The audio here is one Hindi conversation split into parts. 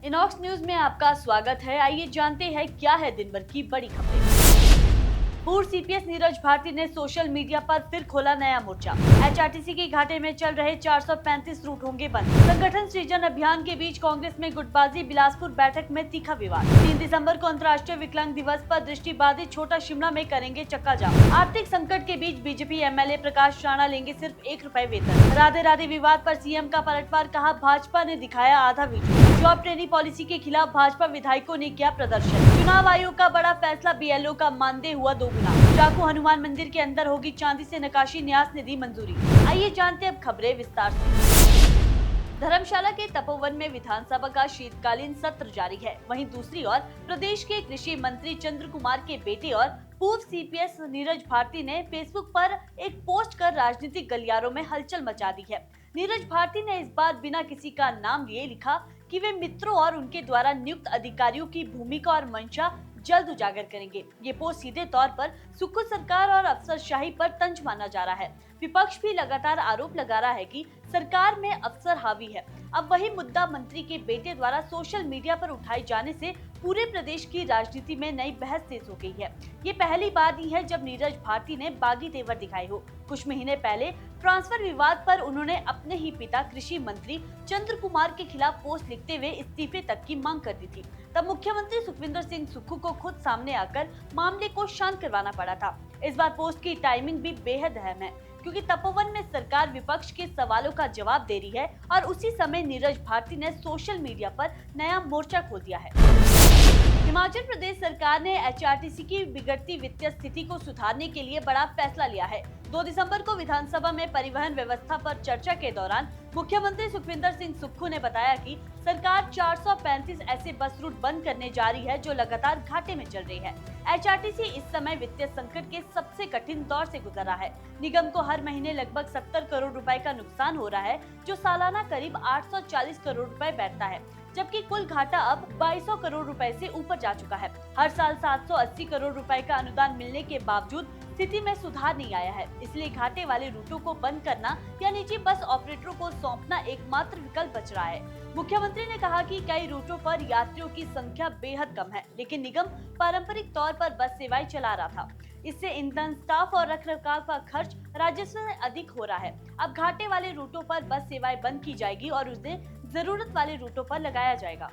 इनॉक्स न्यूज में आपका स्वागत है। आइए जानते हैं क्या है दिन भर की बड़ी खबरें। पूर्व सीपीएस नीरज भारती ने सोशल मीडिया पर फिर खोला नया मोर्चा। एचआरटीसी के घाटे में चल रहे 435 रूट होंगे बंद। संगठन सृजन अभियान के बीच कांग्रेस में गुटबाजी, बिलासपुर बैठक में तीखा विवाद। 3 दिसंबर को अंतर्राष्ट्रीय विकलांग दिवस पर दृष्टिबाधित छोटा शिमला में करेंगे चक्का जाम। आर्थिक संकट के बीच बीजेपी एमएलए प्रकाश राणा लेंगे सिर्फ 1 रुपए वेतन। राधे राधे विवाद पर सीएम का पलटवार, कहा भाजपा ने दिखाया आधा वीडियो। जॉब ट्रेनिंग पॉलिसी के खिलाफ भाजपा विधायकों ने किया प्रदर्शन। चुनाव आयोग का बड़ा फैसला, बीएलओ का मानदेय हुआ 2 गुना। जाकू हनुमान मंदिर के अंदर होगी चांदी से नक्काशी, न्यास ने दी मंजूरी। आइए जानते हैं अब खबरें विस्तार से। धर्मशाला के तपोवन में विधानसभा का शीतकालीन सत्र जारी है। वहीं दूसरी ओर प्रदेश के कृषि मंत्री चंद्र कुमार के बेटे और पूर्व सीपीएस नीरज भारती ने फेसबुक पर एक पोस्ट कर राजनीतिक गलियारों में हलचल मचा दी है। नीरज भारती ने इस बार बिना किसी का नाम लिए लिखा कि वे मित्रों और उनके द्वारा नियुक्त अधिकारियों की भूमिका और मंशा जल्द उजागर करेंगे। ये पोस्ट सीधे तौर पर सुक्खू सरकार और अफसरशाही पर तंज माना जा रहा है। विपक्ष भी लगातार आरोप लगा रहा है कि सरकार में अफसर हावी है। अब वही मुद्दा मंत्री के बेटे द्वारा सोशल मीडिया पर उठाए जाने से पूरे प्रदेश की राजनीति में नई बहस तेज हो गई है। ये पहली बार नहीं है जब नीरज भारती ने बागी तेवर दिखाए हो। कुछ महीने पहले ट्रांसफर विवाद पर उन्होंने अपने ही पिता कृषि मंत्री चंद्र कुमार के खिलाफ पोस्ट लिखते हुए इस्तीफे तक की मांग कर दी थी। तब मुख्यमंत्री सुखविंदर सिंह सुक्खू को खुद सामने आकर मामले को शांत करवाना पड़ा था। इस बार पोस्ट की टाइमिंग भी बेहद अहम है, क्योंकि तपोवन में सरकार विपक्ष के सवालों का जवाब दे रही है और उसी समय नीरज भारती ने सोशल मीडिया पर नया मोर्चा खोल दिया है। हिमाचल प्रदेश सरकार ने एचआरटीसी की बिगड़ती वित्तीय स्थिति को सुधारने के लिए बड़ा फैसला लिया है। 2 दिसंबर को विधानसभा में परिवहन व्यवस्था पर चर्चा के दौरान मुख्यमंत्री सुखविंदर सिंह सुक्खू ने बताया कि सरकार 435 ऐसे बस रूट बंद करने जा रही है जो लगातार घाटे में चल रही है। एचआरटीसी इस समय वित्तीय संकट के सबसे कठिन दौर से गुजर रहा है। निगम को हर महीने लगभग 70 करोड़ रुपए का नुकसान हो रहा है, जो सालाना करीब 840 करोड़ रुपए बैठता है, जबकि कुल घाटा अब 2200 करोड़ रुपए से ऊपर जा चुका है। हर साल 780 करोड़ रुपए का अनुदान मिलने के बावजूद स्थिति में सुधार नहीं आया है। इसलिए घाटे वाले रूटों को बंद करना या निजी बस ऑपरेटरों को सौंपना एकमात्र विकल्प बच रहा है। मुख्यमंत्री ने कहा कि कई रूटों पर यात्रियों की संख्या बेहद कम है, लेकिन निगम पारंपरिक तौर पर बस सेवाएं चला रहा था। इससे ईंधन, स्टाफ और रखरखाव का खर्च राजस्व से अधिक हो रहा है। अब घाटे वाले रूटों पर बस सेवाएं बंद की जाएगी और उसे जरूरत वाले रूटों पर लगाया जाएगा।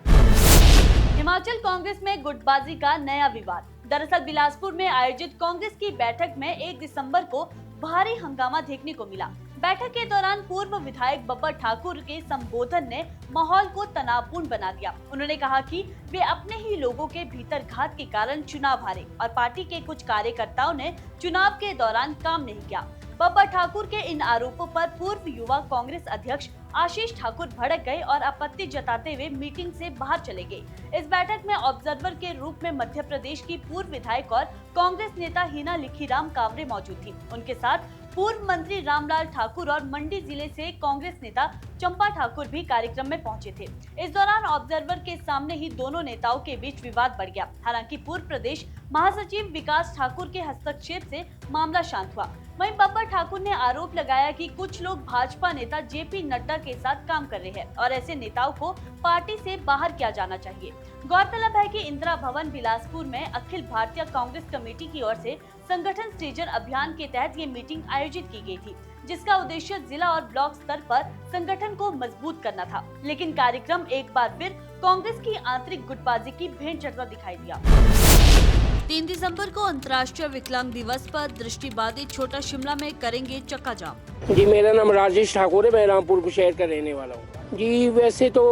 हिमाचल कांग्रेस में गुटबाजी का नया विवाद। दरअसल बिलासपुर में आयोजित कांग्रेस की बैठक में 1 दिसंबर को भारी हंगामा देखने को मिला। बैठक के दौरान पूर्व विधायक बब्बर ठाकुर के संबोधन ने माहौल को तनावपूर्ण बना दिया। उन्होंने कहा कि वे अपने ही लोगों के भीतर घात के कारण चुनाव हारे और पार्टी के कुछ कार्यकर्ताओं ने चुनाव के दौरान काम नहीं किया। बब्बर ठाकुर के इन आरोपों पर पूर्व युवा कांग्रेस अध्यक्ष आशीष ठाकुर भड़क गए और आपत्ति जताते हुए मीटिंग से बाहर चले गए। इस बैठक में ऑब्जर्वर के रूप में मध्य प्रदेश की पूर्व विधायक और कांग्रेस नेता हिना लिखीराम कांवरे मौजूद थी। उनके साथ पूर्व मंत्री रामलाल ठाकुर और मंडी जिले से कांग्रेस नेता चंपा ठाकुर भी कार्यक्रम में पहुंचे थे। इस दौरान ऑब्जर्वर के सामने ही दोनों नेताओं के बीच विवाद बढ़ गया। हालांकि पूर्व प्रदेश महासचिव विकास ठाकुर के हस्तक्षेप से मामला शांत हुआ। वहीं बब्बर ठाकुर ने आरोप लगाया कि कुछ लोग भाजपा नेता जेपी नड्डा के साथ काम कर रहे हैं और ऐसे नेताओं को पार्टी से बाहर किया जाना चाहिए। गौरतलब है कि इंदिरा भवन बिलासपुर में अखिल भारतीय कांग्रेस कमेटी की ओर से संगठन सृजन अभियान के तहत ये मीटिंग आयोजित की गई थी, जिसका उद्देश्य जिला और ब्लॉक स्तर पर संगठन को मजबूत करना था। लेकिन कार्यक्रम एक बार फिर कांग्रेस की आंतरिक गुटबाजी की भेंट चढ़ता दिखाई दिया। 3 दिसंबर को अंतर्राष्ट्रीय विकलांग दिवस पर दृष्टिबाधित छोटा शिमला में करेंगे चक्का जाम। जी, मेरा नाम राजेश ठाकुर है, मैं रामपुर शहर का रहने वाला हूँ। जी, वैसे तो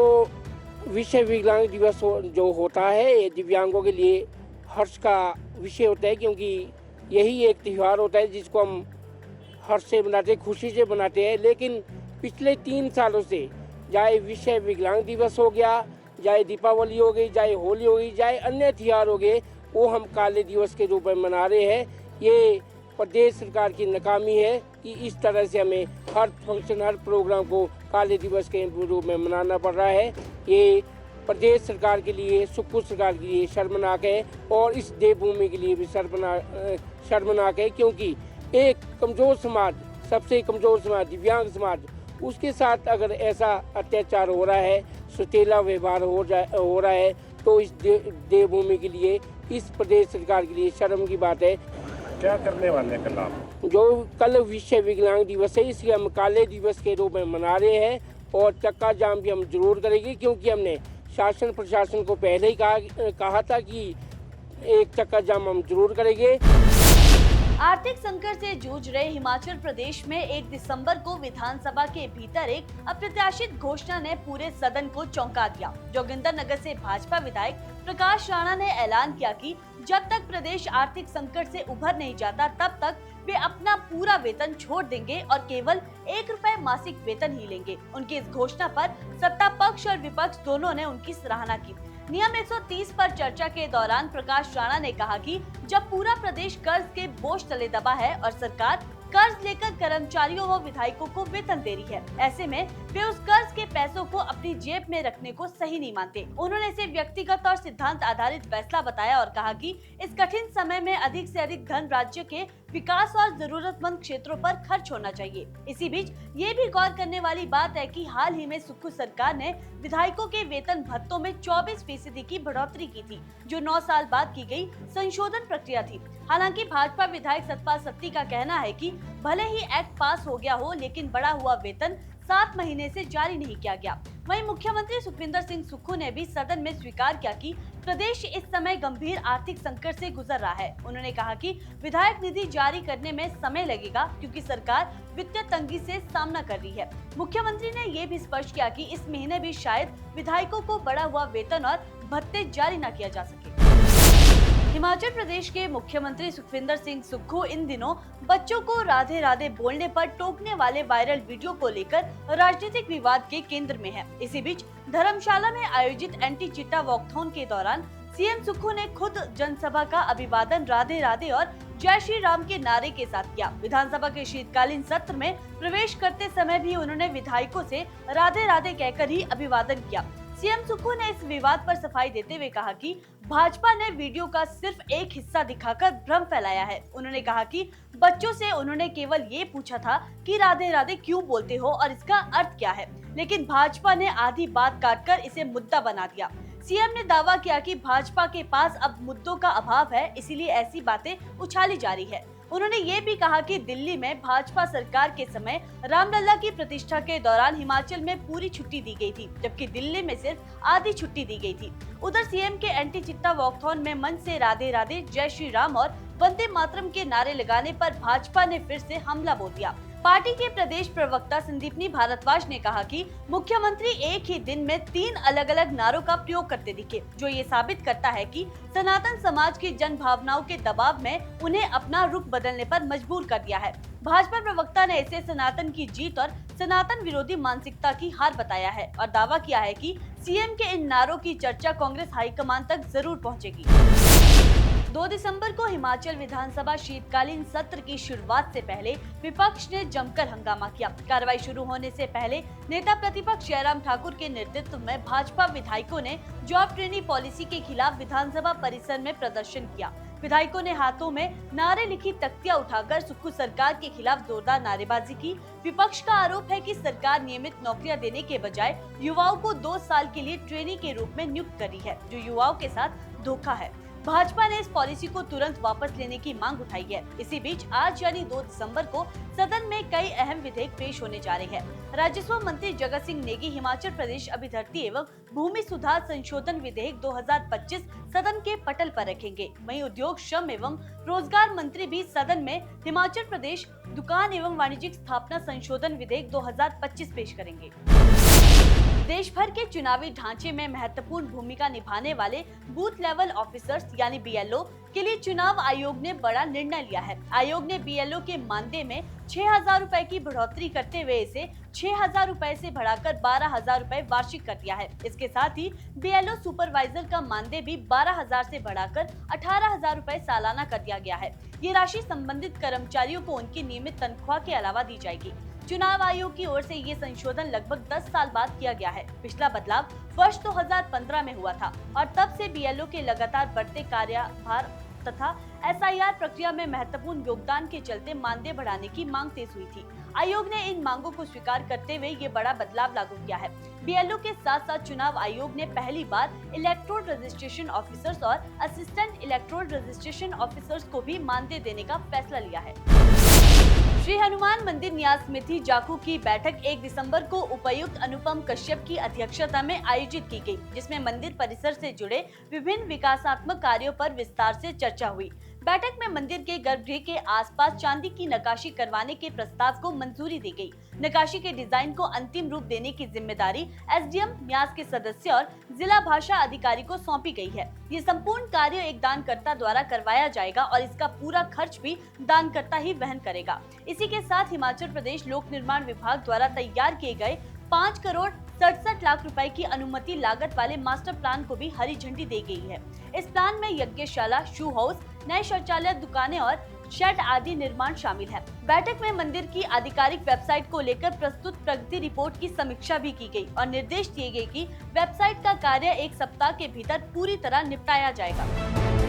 विश्व विकलांग दिवस जो होता है ये दिव्यांगों के लिए हर्ष का विषय होता है, क्योंकि यही एक त्यौहार होता है जिसको हम हर्ष से मनाते, खुशी से मनाते हैं। लेकिन पिछले 3 सालों से चाहे विश्व विकलांग दिवस हो गया, चाहे दीपावली हो गई, चाहे होली हो गई, चाहे अन्य त्यौहार हो गए, वो हम काले दिवस के रूप में मना रहे हैं। ये प्रदेश सरकार की नाकामी है कि इस तरह से हमें हर फंक्शन, हर प्रोग्राम को काले दिवस के रूप में मनाना पड़ रहा है। ये प्रदेश सरकार के लिए, सुक्खू सरकार के लिए शर्मनाक है और इस देवभूमि के लिए भी शर्मनाक है, क्योंकि एक कमज़ोर समाज, सबसे कमज़ोर समाज, दिव्यांग समाज, उसके साथ अगर ऐसा अत्याचार हो रहा है सुतीला व्यवहार हो रहा है, तो इस देवभूमि के लिए, इस प्रदेश सरकार के लिए शर्म की बात है। क्या करने वाले कल आप? जो कल विश्व विकलांग दिवस है, इसे हम काले दिवस के रूप में मना रहे हैं और चक्का जाम भी हम जरूर करेंगे, क्योंकि हमने शासन प्रशासन को पहले ही कहा था कि एक चक्का जाम हम जरूर करेंगे। आर्थिक संकट से जूझ रहे हिमाचल प्रदेश में 1 दिसंबर को विधानसभा के भीतर एक अप्रत्याशित घोषणा ने पूरे सदन को चौंका दिया। जोगिंदरनगर से भाजपा विधायक प्रकाश राणा ने ऐलान किया कि जब तक प्रदेश आर्थिक संकट से उभर नहीं जाता, तब तक वे अपना पूरा वेतन छोड़ देंगे और केवल 1 रुपए मासिक वेतन ही लेंगे। उनकी इस घोषणा पर सत्ता पक्ष और विपक्ष दोनों ने उनकी सराहना की। नियम 130 पर चर्चा के दौरान प्रकाश राणा ने कहा कि जब पूरा प्रदेश कर्ज के बोझ तले दबा है और सरकार कर्ज लेकर कर्मचारियों व विधायकों को वेतन दे रही है, ऐसे में वे उस कर्ज के पैसों को अपनी जेब में रखने को सही नहीं मानते। उन्होंने इसे व्यक्तिगत और सिद्धांत आधारित फैसला बताया और कहा कि इस कठिन समय में अधिक से अधिक धन राज्य के विकास और जरूरतमंद क्षेत्रों पर खर्च होना चाहिए। इसी बीच ये भी गौर करने वाली बात है कि हाल ही में सुक्खू सरकार ने विधायकों के वेतन भत्तों में 24% की बढ़ोतरी की थी, जो 9 साल बाद की गई संशोधन प्रक्रिया थी। हालांकि भाजपा विधायक सतपाल सत्ती का कहना है कि भले ही एक्ट पास हो गया हो, लेकिन बढ़ा हुआ वेतन 7 महीने से जारी नहीं किया गया। वहीं मुख्यमंत्री सुखविंदर सिंह सुक्खू ने भी सदन में स्वीकार किया कि प्रदेश इस समय गंभीर आर्थिक संकट से गुजर रहा है। उन्होंने कहा कि विधायक निधि जारी करने में समय लगेगा, क्योंकि सरकार वित्तीय तंगी से सामना कर रही है। मुख्यमंत्री ने ये भी स्पष्ट किया कि इस महीने भी शायद विधायकों को बढ़ा हुआ वेतन और भत्ते जारी न किया जा सके। हिमाचल प्रदेश के मुख्यमंत्री सुखविंदर सिंह सुक्खू इन दिनों बच्चों को राधे राधे बोलने पर टोकने वाले वायरल वीडियो को लेकर राजनीतिक विवाद के केंद्र में है। इसी बीच धर्मशाला में आयोजित एंटी चिट्टा वॉकथॉन के दौरान सीएम सुक्खू ने खुद जनसभा का अभिवादन राधे राधे और जय श्री राम के नारे के साथ किया। विधानसभा के शीतकालीन सत्र में प्रवेश करते समय भी उन्होंने विधायकों से राधे राधे कहकर ही अभिवादन किया। सीएम सुक्खू ने इस विवाद पर सफाई देते हुए कहा कि भाजपा ने वीडियो का सिर्फ एक हिस्सा दिखाकर भ्रम फैलाया है। उन्होंने कहा कि बच्चों से उन्होंने केवल ये पूछा था कि राधे राधे क्यों बोलते हो और इसका अर्थ क्या है, लेकिन भाजपा ने आधी बात काटकर इसे मुद्दा बना दिया। सीएम ने दावा किया कि भाजपा के पास अब मुद्दों का अभाव है, इसीलिए ऐसी बातें उछाली जा रही है। उन्होंने ये भी कहा कि दिल्ली में भाजपा सरकार के समय रामलला की प्रतिष्ठा के दौरान हिमाचल में पूरी छुट्टी दी गई थी, जबकि दिल्ली में सिर्फ आधी छुट्टी दी गई थी। उधर सीएम के एंटी चिट्टा वॉकथॉन में मंच से राधे राधे, जय श्री राम और वंदे मातरम के नारे लगाने पर भाजपा ने फिर से हमला बोल दिया। पार्टी के प्रदेश प्रवक्ता संदीपनी भारद्वाज ने कहा कि मुख्यमंत्री एक ही दिन में 3 अलग अलग नारों का प्रयोग करते दिखे, जो ये साबित करता है कि सनातन समाज की जन भावनाओं के दबाव में उन्हें अपना रुख बदलने पर मजबूर कर दिया है। भाजपा प्रवक्ता ने इसे सनातन की जीत और सनातन विरोधी मानसिकता की हार बताया है और दावा किया है कि सीएम के इन नारों की चर्चा कांग्रेस हाईकमान तक जरूर पहुंचेगी। 2 दिसंबर को हिमाचल विधानसभा शीतकालीन सत्र की शुरुआत से पहले विपक्ष ने जमकर हंगामा किया। कार्रवाई शुरू होने से पहले नेता प्रतिपक्ष जयराम ठाकुर के नेतृत्व में भाजपा विधायकों ने जॉब ट्रेनी पॉलिसी के खिलाफ विधानसभा परिसर में प्रदर्शन किया। विधायकों ने हाथों में नारे लिखी तख्तियां उठाकर सुक्खू सरकार के खिलाफ जोरदार नारेबाजी की। विपक्ष का आरोप है कि सरकार नियमित नौकरियां देने के बजाय युवाओं को 2 साल के लिए ट्रेनी के रूप में नियुक्त करी है, जो युवाओं के साथ धोखा है। भाजपा ने इस पॉलिसी को तुरंत वापस लेने की मांग उठाई है। इसी बीच आज यानी 2 दिसंबर को सदन में कई अहम विधेयक पेश होने जा रहे हैं। राजस्व मंत्री जगत सिंह नेगी हिमाचल प्रदेश अभिधर्ती एवं भूमि सुधार संशोधन विधेयक 2025 सदन के पटल पर रखेंगे। वहीं उद्योग, श्रम एवं रोजगार मंत्री भी सदन में हिमाचल प्रदेश दुकान एवं वाणिज्यिक स्थापना संशोधन विधेयक 2025 पेश करेंगे। देश भर के चुनावी ढांचे में महत्वपूर्ण भूमिका निभाने वाले बूथ लेवल ऑफिसर्स यानी बीएलओ के लिए चुनाव आयोग ने बड़ा निर्णय लिया है। आयोग ने बीएलओ के मानदेय में 6,000 रुपए की बढ़ोतरी करते हुए इसे 6,000 रुपए से बढ़ाकर 12,000 रुपए वार्षिक कर दिया है। इसके साथ ही बीएलओ सुपरवाइजर का मानदेय भी 12,000 से बढ़ाकर 18,000 रुपए सालाना कर दिया गया है। ये राशि संबंधित कर्मचारियों को उनकी नियमित तनख्वाह के अलावा दी जाएगी। चुनाव आयोग की ओर से ये संशोधन लगभग 10 साल बाद किया गया है। पिछला बदलाव वर्ष 2015 में हुआ था और तब से बीएलओ के लगातार बढ़ते कार्यभार तथा SIR प्रक्रिया में महत्वपूर्ण योगदान के चलते मानदेय बढ़ाने की मांग तेज हुई थी। आयोग ने इन मांगों को स्वीकार करते हुए ये बड़ा बदलाव लागू किया है। BLO के साथ साथ चुनाव आयोग ने पहली बार इलेक्ट्रोड रजिस्ट्रेशन ऑफिसर्स और असिस्टेंट इलेक्ट्रोड रजिस्ट्रेशन ऑफिसर्स को भी मानदेय देने का फैसला लिया है। श्री हनुमान मंदिर न्यास समिति जाखू की बैठक 1 दिसंबर को उपायुक्त अनुपम कश्यप की अध्यक्षता में आयोजित की गई, जिसमें मंदिर परिसर से जुड़े विभिन्न विकासात्मक कार्यों पर विस्तार से चर्चा हुई। बैठक में मंदिर के गर्भगृह के आसपास चांदी की नक्काशी करवाने के प्रस्ताव को मंजूरी दी गई। नक्काशी के डिजाइन को अंतिम रूप देने की जिम्मेदारी SDM न्यास के सदस्य और जिला भाषा अधिकारी को सौंपी गई है। ये संपूर्ण कार्य एक दानकर्ता द्वारा करवाया जाएगा और इसका पूरा खर्च भी दानकर्ता ही वहन करेगा। इसी के साथ हिमाचल प्रदेश लोक निर्माण विभाग द्वारा तैयार किए गए 5 करोड़ 67 लाख रुपए की अनुमति लागत वाले मास्टर प्लान को भी हरी झंडी दी गई है। इस प्लान में यज्ञशाला, शू हाउस, नए शौचालय, दुकानें और शेड आदि निर्माण शामिल है। बैठक में मंदिर की आधिकारिक वेबसाइट को लेकर प्रस्तुत प्रगति रिपोर्ट की समीक्षा भी की गई और निर्देश दिए गए कि वेबसाइट का कार्य 1 सप्ताह के भीतर पूरी तरह निपटाया जाएगा।